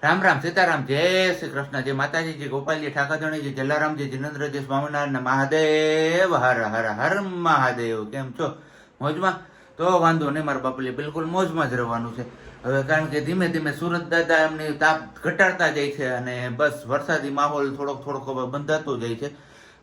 રામ રામ સીતારામ જય શ્રી કૃષ્ણ જય માતાજી જય ગોપાલજી ઠાકરધણી જય જલારામજી જિનેન્દ્રજી સ્વામિનારાયણ મહાદેવ હર હર હર મહાદેવ. કેમ છો? મોજમાં? તો વાંધો નહીં મારા બાપલી, બિલકુલ મોજમાં જ રહેવાનું છે હવે, કારણ કે ધીમે ધીમે સુરત દાદા એમની તાપ ઘટાડતા જાય છે અને બસ વરસાદી માહોલ થોડોક થોડોક હવે બંધાતો જાય છે.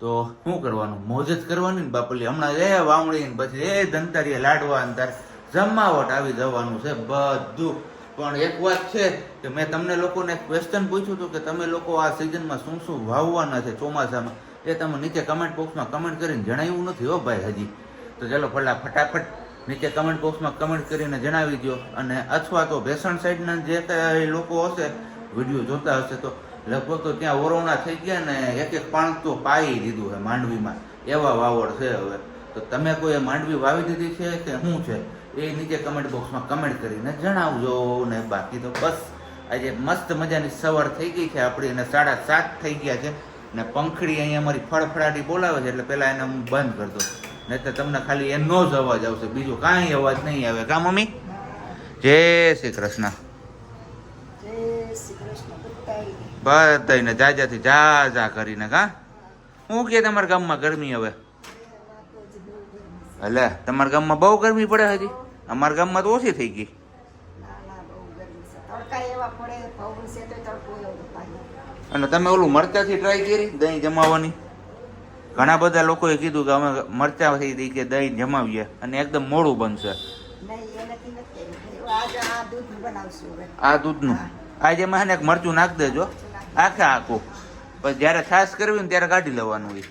તો શું કરવાનું, મોજ જ કરવાની ને બાપલી. હમણાં એ વાવણી ને પછી એ ધનતારીએ લાડવા ને તાર જમાવટ આવી જવાનું છે બધું. પણ એક વાત છે કે મેં તમને લોકોને એક ક્વેશ્ચન પૂછ્યું હતું કે તમે લોકો આ સિઝનમાં શું શું વાવવાના છે ચોમાસામાં, એ તમે નીચે કમેન્ટ બોક્સમાં કમેન્ટ કરીને જણાવ્યું નથી હો ભાઈ હજી. તો ચાલો ફટાફટ નીચે કમેન્ટ બોક્સમાં કમેન્ટ કરીને જણાવી દો. અને અથવા તો ભેસણ સાઈડના જે કાંઈ લોકો હશે વિડીયો જોતા હશે તો લગભગ તો ત્યાં ઓરવણા થઈ ગયા ને એક એક પાણ તો પાઈ દીધું છે માંડવીમાં, એવા વાવડ છે હવે. તો તમે કોઈ માંડવી વાવી દીધી છે કે શું છે એ નીચે કમેન્ટ બોક્સમાં કમેન્ટ કરીને જણાવજો. ને બાકી તો બસ આજે મસ્ત મજાની સવાર થઈ ગઈ છે આપણી અને 7:30 થઈ ગયા છે ને પંખડી અહીંયા અમારી ફળફળાટી બોલાવે છે એટલે પહેલાં એને હું બંધ કરતો, નહીં તો તમને ખાલી એનો જ અવાજ આવશે, બીજો કાંઈ અવાજ નહીં આવે. કા મમ્મી? જય શ્રી કૃષ્ણ. બધાને જાજાથી જા કરીને. કા હું કે તમારા ગામમાં ગરમી હવે? એટલે તમારા ગામમાં બહુ ગરમી પડે હજી? અમારા ગામમાં તો ઓછી થઈ ગઈ. અને તમે ઓલું મરચાથી ટ્રાય કરી દહીં જમાવવાની? ઘણા બધા લોકોએ કીધું કે અમે મરચા થઈ દઈ કે દહીં જમાવીએ અને એકદમ મોડું બનશે. આ દૂધનું આજે એમાં એક મરચું નાખી દેજો આખે આખું, પછી જયારે છાશ કરવી ને ત્યારે કાઢી લેવાનું હોય.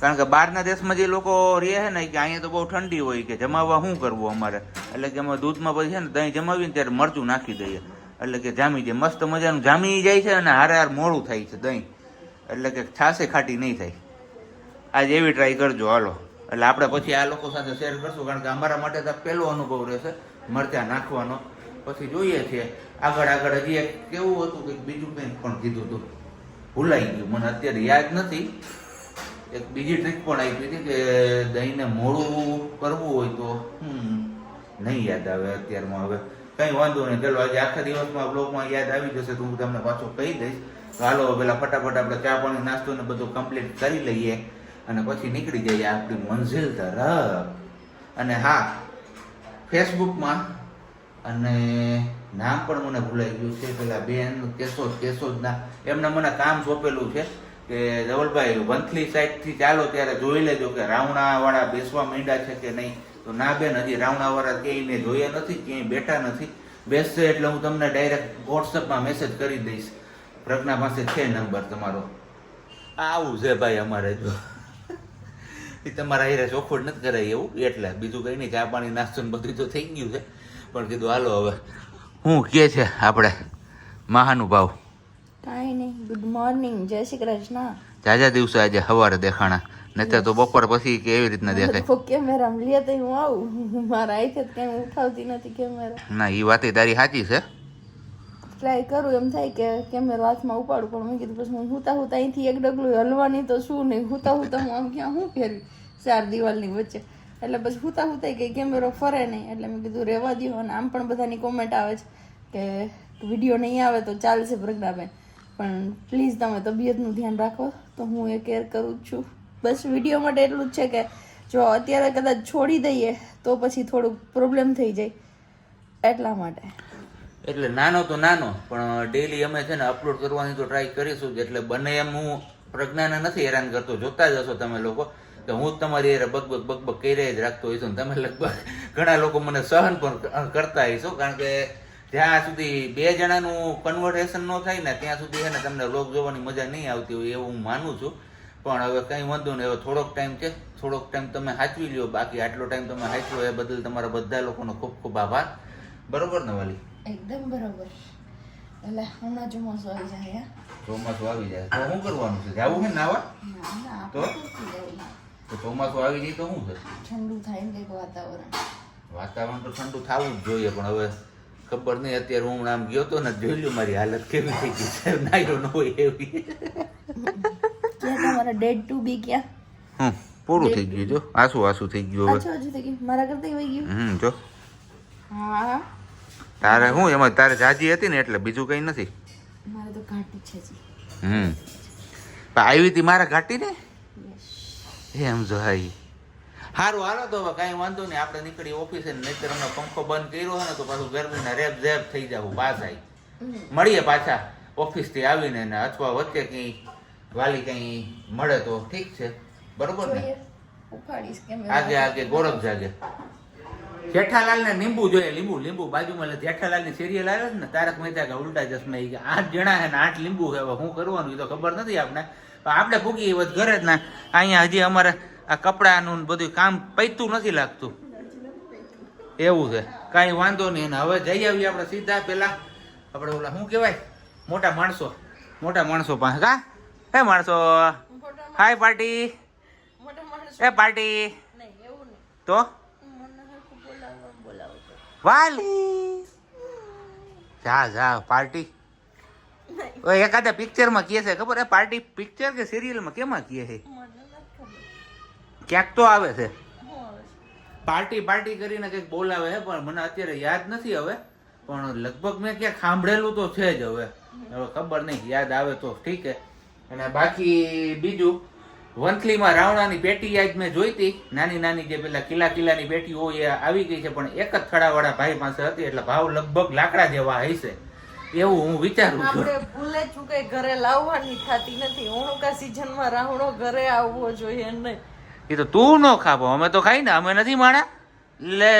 કારણ કે બહારના દેશમાં જે લોકો રહે છે ને કે અહીંયા તો બહુ ઠંડી હોય કે જમાવવા શું કરવું અમારે, એટલે કે અમે દૂધમાં પછી છે ને દહીં જમાવીને ત્યારે મરચું નાખી દઈએ એટલે કે જામી જાય, મસ્ત મજાનું જામી જાય છે અને હારે હાર મોડું થાય છે દહીં, એટલે કે છાશે ખાટી નહીં થાય. આજે એવી ટ્રાય કરજો હાલો, એટલે આપણે પછી આ લોકો સાથે શેર કરશું, કારણ કે અમારા માટે તો પહેલો અનુભવ રહેશે મરચાં નાખવાનો. પછી જોઈએ છીએ આગળ હજી એક કેવું હતું કે બીજું કંઈક પણ કીધું હતું, ભૂલાઈ ગયું મને અત્યારે યાદ નથી. એક બીજી ટ્રીક પણ આપી હતી કે દહીંને મોડું કરવું હોય તો નહીં યાદ આવે અત્યારમાં. હવે કંઈ વાંધો નહીં, ચાલો આજે આખા દિવસમાં બ્લોગમાં યાદ આવી જશે તો હું તમને પાછો કહી દઈશ. તો હાલો પેલા ફટાફટ આપણે ચા પાણી નાસ્તો ને બધું કમ્પ્લીટ કરી લઈએ અને પછી નીકળી જઈએ આપણી મંઝિલ તરફ. અને હા, ફેસબુકમાં અને નામ પણ મને ભૂલાઈ ગયું છે, પેલા બેન કેશોદના એમને મને કામ સોંપેલું છે કે ધવલભાઈ વંથલી સાઈડથી ચાલો ત્યારે જોઈ લેજો કે રાવણાવાળા બેસવા માંડ્યા છે કે નહીં. તો ના બેન, હજી રાવણાવાળા ક્યાંય મેં જોયા નથી, ક્યાંય બેઠા નથી. બેસશે એટલે હું તમને ડાયરેક્ટ વોટ્સઅપમાં મેસેજ કરી દઈશ. પ્રજ્ઞા પાસે છે નંબર તમારો. આવું છે ભાઈ અમારે, જો એ તમારા હીરે ચોખવટ નથી કરાય એવું, એટલે બીજું કંઈ નહીં. ચા પાણી નાસ્તો ને બધું તો થઈ ગયું છે, પણ કીધું હાલો હવે શું કહે છે આપણે મહાનુભાવ? કાંઈ નહીં, ગુડ મોર્નિંગ, જય શ્રી કૃષ્ણ. જાજા દિવસે આજે સવારે દેખાણા, નહીતર તો બપોર પછી કેવી રીતના દેખાય? કેમેરા લે તો હું આવું, મારા આઈથી કઈ ઉઠાવતી નથી કેમેરા. ના એ વાત તારી સાચી છે. ટ્રાય કરું એમ થાય કે કેમેરો હાથમાં ઉપાડું, પણ મેં કીધું પછી હું હુતા અહીંથી એક ડગલું હલવાની તો શું નહીં, હુતા હું આમ ક્યાં હું ફેરવી 4 દિવાલની વચ્ચે, એટલે પછી હુતા કંઈ કેમેરો ફરે નહીં, એટલે મેં કીધું રહેવા દો. અને આમ પણ બધાની કોમેન્ટ આવે છે કે વિડીયો નહીં આવે તો ચાલશે પ્રજ્ઞાબેન, પણ પ્લીઝ તમે તબિયતનું ધ્યાન રાખો. તો હું એ કેર કરું જ છું. બસ વિડીયો માટે એટલું જ છે કે જો અત્યારે કદાચ છોડી દઈએ તો પછી થોડુંક પ્રોબ્લેમ થઈ જાય, એટલા માટે. એટલે નાનો તો નાનો, પણ ડેલી અમે છે ને અપલોડ કરવાની તો ટ્રાય કરીશું જ. એટલે બને એમ હું પ્રજ્ઞાને નથી હેરાન કરતો, જોતા જ હશો તમે લોકો કે હું જ તમારી યાર બકબક કરી જ રાખતો હોઈશું. તમે લગભગ ઘણા લોકો મને સહન પણ કરતા હશો, કારણ કે જ્યાં સુધી 2 જણાનું કન્વર્સેશન ન થાય ને ત્યાં સુધી છે ને તમને વ્લોગ જોવાની મજા નહીં આવતી હોય એવું હું માનું છું. પણ હવે કંઈ વાંધો નહીં, હવે થોડોક ટાઈમ છે, થોડોક ટાઈમ તમે સાચવી લ્યો. બાકી આટલો ટાઈમ તમે સાચવો એ બદલ તમારા બધા લોકોનો ખૂબ ખૂબ આભાર. બરોબર ને વાલી? એકદમ બરોબર. એટલે હમણાં ચોમાસું આવી જાય. ચોમાસું આવી જાય તો શું કરવાનું છે? જવું છે નાવા? તો ચોમાસું આવી જાય તો શું છે? ઠંડુ થાય ને કંઈક વાતાવરણ તો ઠંડુ થવું જ જોઈએ, પણ હવે ખબર નહીં. અત્યારે હું આમ ગયો તો ને જોઈ લ્યો મારી હાલત કેવી થઈ ગઈ છે, નાયરો ન હોય એવી. ક્યાં તમારા ડેડ ટુ બી ક્યાં? પૂરું થઈ ગયું, જો આસુ થઈ ગયું હવે. થઈ ગયું મારા કરતા વહી ગયું. જો હા તારે શું એમાં તારે જાજી હતી ને એટલે બીજું કઈ નથી. મારે તો ઘાટી છે જી. પણ આવી હતી મારા ઘાટી ને એમ જો હાઈ. સારું હાલો તો હવે કાંઈ વાંધો નહીં, આપણે નીકળી ઓફિસે. નહીતર અમે પંખો બંધ કર્યો હોય ને તો પાછું ગરમીના રેપ ઝેપ થઈ જવું પાછા. મળીએ પાછા ઓફિસથી આવીને ને, અથવા વચ્ચે કંઈ વાલી કંઈ મળે તો ઠીક છે, બરોબર ને? ઉખાડીશ કેમ આગે આગે ગોરખ જાગે. જેઠાલાલ ને લીંબુ જોઈએ, લીંબુ બાજુમાં જેઠાલાલ ની સિરિયલ આવે છે ને, તારક મહેતા કા ઉલ્ટા ચશ્મા. 8 જણા છે ને 8 લીંબુ છે. હવે શું કરવાનું એ તો ખબર નથી આપણે. આપણે ભૂગી ઘરે જ ના. અહીંયા હજી અમારે આ કપડાનું બધું કામ પૈતું નથી લાગતું એવું છે. કાંઈ વાંધો નહીં. હવે જઈ આવીએ આપણે સીધા. પેલા આપણે ઓલા શું કહેવાય મોટા માણસો પાસે. કા હે માણસો, હાય પાર્ટી, એ પાર્ટી તો વાલી જા પાર્ટી. એકાદા પિક્ચરમાં કહે છે ખબર? એ પાર્ટી પિક્ચર કે સિરિયલમાં કેમાં કહે છે? ક્યાંક તો આવે છે પાર્ટી કરીને કંઈક બોલાવે છે, પણ મને અત્યારે યાદ નથી હવે. પણ લગભગ મેં ક્યાંક સાંભળેલું તો છે જ. હવે ખબર નહીં, યાદ આવે તો ઠીક છે. અને બાકી બીજું વંથલીમાં રાવણાની પેટી આજ મેં જોઈતી, નાની જે પેલા કિલ્લાની પેટી હોય એ આવી ગઈ છે, પણ એક જ થડાવાળા ભાઈ પાસે હતી, એટલે ભાવ લગભગ લાકડા જેવા હશે એવું હું વિચારું છું. આપણે ભૂલે ચૂકે ઘરે લાવવાની થતી નથી. ઓણુકા સીઝનમાં રાવણો ઘરે આવવો જોઈએ નહીં. એ તો તું નો ખાવો, અમે તો ખાઈ ને, અમે નથી માણા લે.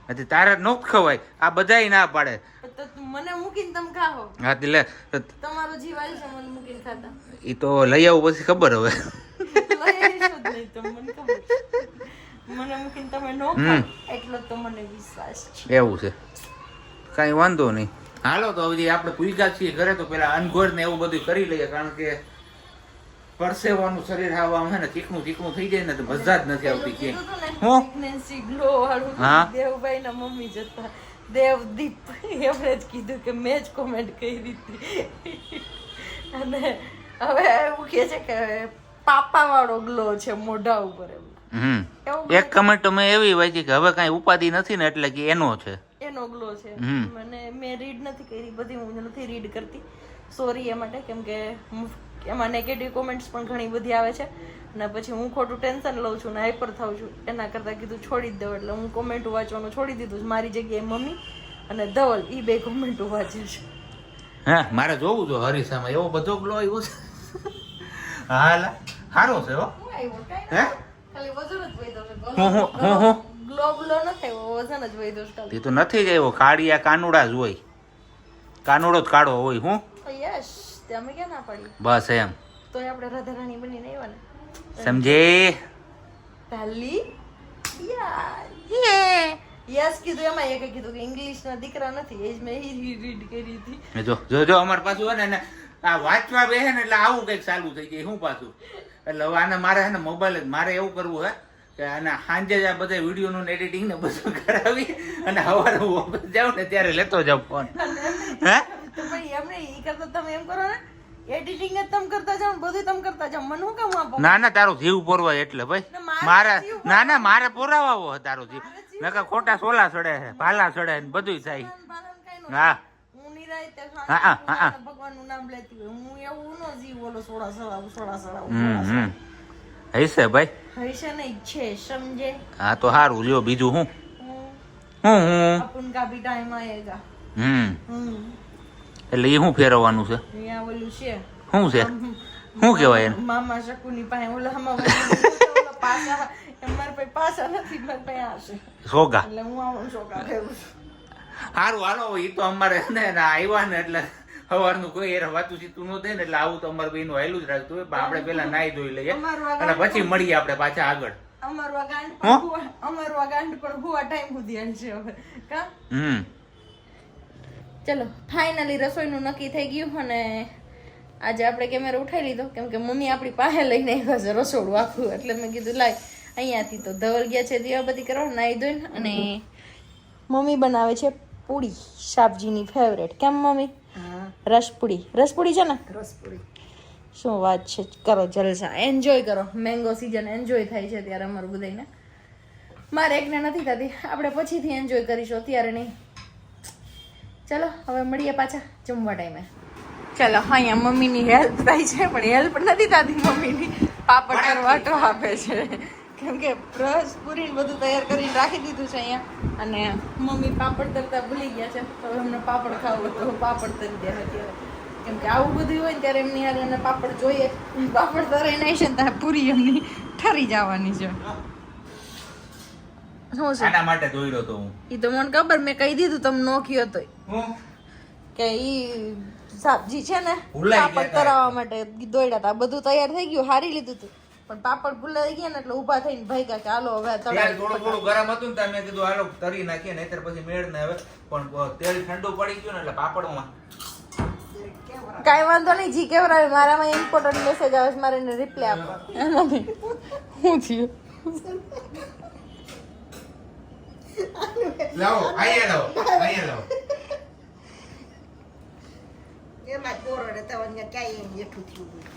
નથી તારે નો ખવાય, આ બધાય ના પાડે. મને મૂકીને તમે ખાઓ. હા લે તમારો જીવ આવી છે મને મૂકીને ખાતા. એ તો લઈ આવું પછી ખબર હવે. મને મૂકીને તમે નો ખાઓ એટલો તો મને વિશ્વાસ છે. એવું છે, કાંઈ વાંધો નહીં. હાલો તો હજી આપણે પૂજા છીએ ઘરે, તો પેલા અનઘોર ને એવું બધું કરી લઈએ, કારણ કે પરસેવાનું શરીર આવા છે ને ચીકણું થઈ જાય ને તો મજા જ નથી આવતી. કે હું ગ્લો વાળું દેવભાઈ ના મમ્મી જતા દેવદીપ એમણે જ કીધું કે મેં જ કોમેન્ટ કરી હતી. અને હવે એવું કહે છે કે પાપા વાળો ગ્લો છે મોઢા ઉપર. એક કમેન્ટ મેં એવી વાંચી કે હવે કાંઈ ઉપાધિ નથી ને એટલે કે એનો છે, એનો ગ્લો છે. મને મેં રીડ નથી કરી બધી, હું નથી રીડ કરતી, સોરી એ માટે. કેમ કે એમાં નેગેટિવ કોમેન્ટ્સ પણ ઘણી બધી આવે છે અને પછી હું ખોટું ટેન્શન લઉં છું ને હાઈપર થાઉં છું. એના કરતાં કીધું છોડી જ દઉં, એટલે હું કોમેન્ટ વાંચવાનું છોડી દીધું. મારી જગ્યાએ મમ્મી અને ધવલ એ બે કોમેન્ટ વાંચે છે. હા મારે જોવું જો હરીસામાં એવો બધો ગ્લો આવ્યો છે. હા સારો છે હો. હે ખાલી વજન જ વધ્યો છે. ગ્લો ન થયો, વજન જ વધ્યો છે. એ તો નથી જ આવ્યો. કાળિયા કાનુડા જ હોય, કાનુડો જ કાળો હોય. હું યસ અમે ક્યાં ના પડી. બસ એમ તો આપણે રાધા રાણી બનીને આવ્યા ને, સમજે પહેલી યસ કીધું. એમાં એક કીધું કે ઇંગ્લિશ ના દીકરા નથી, એ જ મેં રીડ કરી હતી. જો અમારે પાછું હે ને આ વાંચવા બેસે ને એટલે આવું કઈક ચાલુ થઈ જાય. હું પાછું એટલે હવે આને મારે હે ને મોબાઈલ જ મારે એવું કરવું હે કે આને સાંજે જ આ બધા વિડીયો નું એડિટિંગ ને બધું કરાવી અને સવારે હું ઓફિસ જાઉં ને ત્યારે લેતો જાઉં ફોન. હે તો ભાઈ એમને ઈ કરતા તમે એમ કરો ને, એડિટિંગ જ તમે કરતા જાવ, બધું તમે કરતા જાવ. મને હું કામ આપો? ના તારો જીવ પોરવાય એટલે ભાઈ મારે મારે પોરાવો તારો જીવ. નકા ખોટા સોલા ચડે છે, ભાલા ચડે ને બધું થાય. હા હું નિરાયતે ભગવાનનું નામ લેતી હોય. હું એવું નો જીવ ઓલો સોડા સળાવું. હૈસે ભાઈ હૈસે નહીં છે, સમજે? હા તો સારું લ્યો. બીજું હું અપન કા ભી ટાઈમ આયેગા. એટલે એ શું ફેરવવાનું છે? અહીંયા ઓલું છે, શું છે, શું કહેવાય એને? મામા શકુની પાસે ઓલા પાસા, મારા પાસે પાસા નથી, મારા પાસે આ છે સોગા. એટલે હું આવું સોગા ફેરવું છું. સારું હાલો. એ તો અમારે ને આવ્યા ને એટલે સવારનું કોઈ વાતું સીતું ન થાય ને એટલે આવું તો અમારે બેનું હાયલું જ રાખતું હોય. પણ આપણે પેલા નાઈ ધોઈ લઈએ અને પછી મળીએ આપણે પાછા આગળ. અમારું આ ગાંડ પણ હુવા ટાઈમ સુધી છે હવે કા. ચલો ફાઇનલી રસોઈનું નક્કી થઈ ગયું અને આજે આપણે કેમેરો ઉઠાઈ લીધો કેમ કે મમ્મી આપણી પાસે લઈને આવ્યા છે રસોડું આખું. એટલે મેં કીધું લાય અહીંયાથી તો ધવલ ગયા છે દીવાબત્તી કરવા નાઈ ધોઈને. અને મમ્મી બનાવે છે પૂરી, શાકજીની ફેવરેટ. કેમ મમ્મી? રસપુડી છે ને? રસપુડી. શું વાત છે, કરો જલસા, એન્જોય કરો. મેંગો સીઝન એન્જોય થાય છે ત્યારે અમારું બધાને. મારે એકને નથી થતી, આપણે પછીથી એન્જોય કરીશું, અત્યારે નહીં. ચલો હવે મળીએ પાછા જમવા ટાઈમે. ચલો અહીંયા મમ્મીની હેલ્પ થાય છે, પણ હેલ્પ નથી થતી મમ્મીની. પાપડ કરવાટો આપે છે, કેમ કે બ્રશ પૂરી બધું તૈયાર કરીને રાખી દીધું છે અહીંયા, અને મમ્મી પાપડ તરતા ભૂલી ગયા છે. તો અમને પાપડ ખાવું તો પાપડ તરી દે અત્યારે, કેમ કે આવું બધું હોય ને ત્યારે એમની યાર એને પાપડ જોઈએ. પાપડ તરાઈ નહીં છે ને ત્યારે પૂરી એમની ઠરી જવાની છે. શું છે આના માટે દોડ્યો તો હું. એ તો મને ખબર, મેં કહી દીધું તમે નો કયો તો હું કે ઈ સબ્જી છે ને ભૂલાઈ પાપડ ગયા તરાવવા માટે દોડ્યા હતા. બધું તૈયાર થઈ ગયું, હારી લીધું હતું, પણ પાપડ ભૂલાઈ ગયા ને એટલે ઊભા થઈને ભાગ્યા કે હાલો હવે તેલ થોડું થોડું ગરમ હતું ને તમે કીધું હાલો તરી નાખીએ નહીતર પછી મેળ ને હવે પણ તેલ ઠંડુ પડી ગયું ને એટલે પાપડમાં કાંઈ વાંધો નહીં. જી કેવરાવે મારામાં ઇમ્પોર્ટન્ટ મેસેજ આવે છે, મારે એને રિપ્લાય આપવા. શું થયું? લાવો અહીંયા લાવો એમાં દોરો ને તો અહીંયા ક્યાંય જેઠું થયું હોય.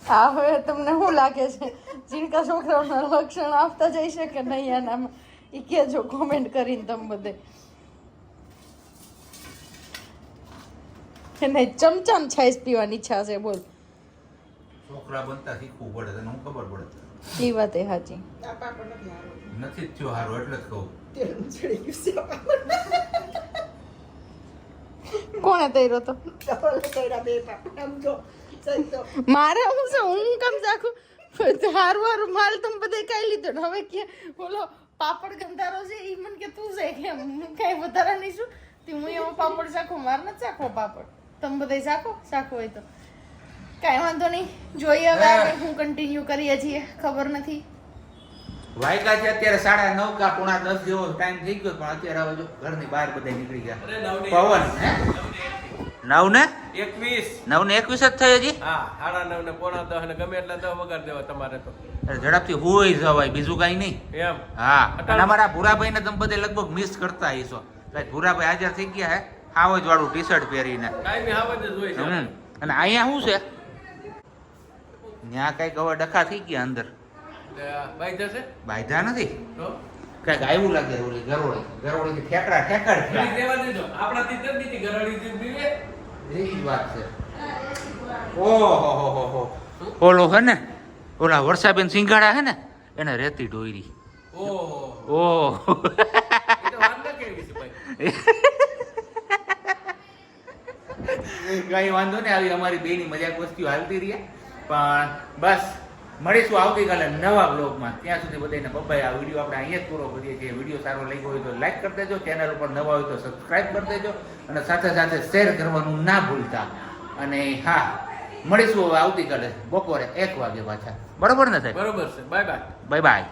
હા, હવે તમને શું લાગે છે જીણકા છોકરાઓના લક્ષણ આપતા જઈ શકે નહીં એનામાં? એ કહેજો કોમેન્ટ કરીને તમે બધે. એને ચમચમ છાશ પીવાની ઈચ્છા છે, બોલ. છોકરા બનતા શીખવું પડે તને હું ખબર પડે. એ વાત એ સાચી. આ પાપડ નથી હારો. નથી જ થયો હારું એટલે જ કહું. તેલ ચડી ગયું છે. કોણે તૈરો તો? ડબલ કર્યા બે પાપડ આમ જો સહી તો મારે હું છે, હું કેમ ચાખું? હારું હારું માલ તમે બધે ખાઈ લીધો ને હવે કે બોલો પાપડ ગંધારો છે ઈ મને કે તું છે કેમ કઈ વધારા નહીં શું તે હું એમાં પાપડ ચાખું? મારે નથી ચાખવો પાપડ, તમે બધા ચાખો હોય તો કાંઈ વાંધો નહીં. જોઈએ હવે આગળ હું કન્ટિન્યુ કરીએ છીએ, ખબર નથી. વાયકા છે અત્યારે 9:30 કા 9:30 જેવો ટાઈમ થઈ ગયો પણ અત્યારે હવે જો ઘરની બહાર બધા નીકળી ગયા. પવન હે 9 ને 21 જ થઈ હજી. હા 9:30 ને 9:45 ને ગમે એટલા 10 વગાડ દેવા તમારે તો. અરે ઝડપથી હોઈ જવાય બીજું કઈ નહીં. એમ હા અને અમારા ભૂરાભાઈ ને તમે બધે લગભગ મિસ કરતા હશો. ભૂરાભાઈ હાજર થઈ ગયા હે હાવજ વાળું ટી શર્ટ પહેરીને. કાયમી હાવજ જ હોય છે. અને અહીંયા શું છે ત્યાં કઈક હવે ડખા થઈ ગયા અંદર. બાઈ જશે બાંધ્યા નથી, તો કઈક આવ્યું લાગે ઓલી ગરોળી થી ઠેકડા ઘડી દેવા દેજો. આપણાથી જ નથી ઘરડી દીવે. એ જ વાત છે. ઓહો ઓલો હે ને ઓલા વર્ષાબેન સિંગાડા હે ને એને રેતી ઢોયરી. ઓહો ઓહ એ તો વાત ન કેવી છે ભાઈ. કઈ વાંધો નહીં, આવી અમારી બેની મજાક વસ્તીઓ હાલતી રહી. પણ બસ મળીશું આવતીકાલે નવા બ્લોગમાં. ત્યાં સુધી બધાને બબાઈ. આ વિડીયો આપણે અહીંયા જ પૂરો કરીએ છીએ. વિડીયો સારો લાગ્યો હોય તો લાઈક કરી દેજો, ચેનલ ઉપર નવા હોય તો સબસ્ક્રાઈબ કરી દેજો અને સાથે સાથે શેર કરવાનું ના ભૂલતા. અને હા મળીશું હવે આવતીકાલે બપોરે 1 વાગે પાછા. બરોબર ને સાહેબ? બરોબર છે. Bye bye. Bye bye.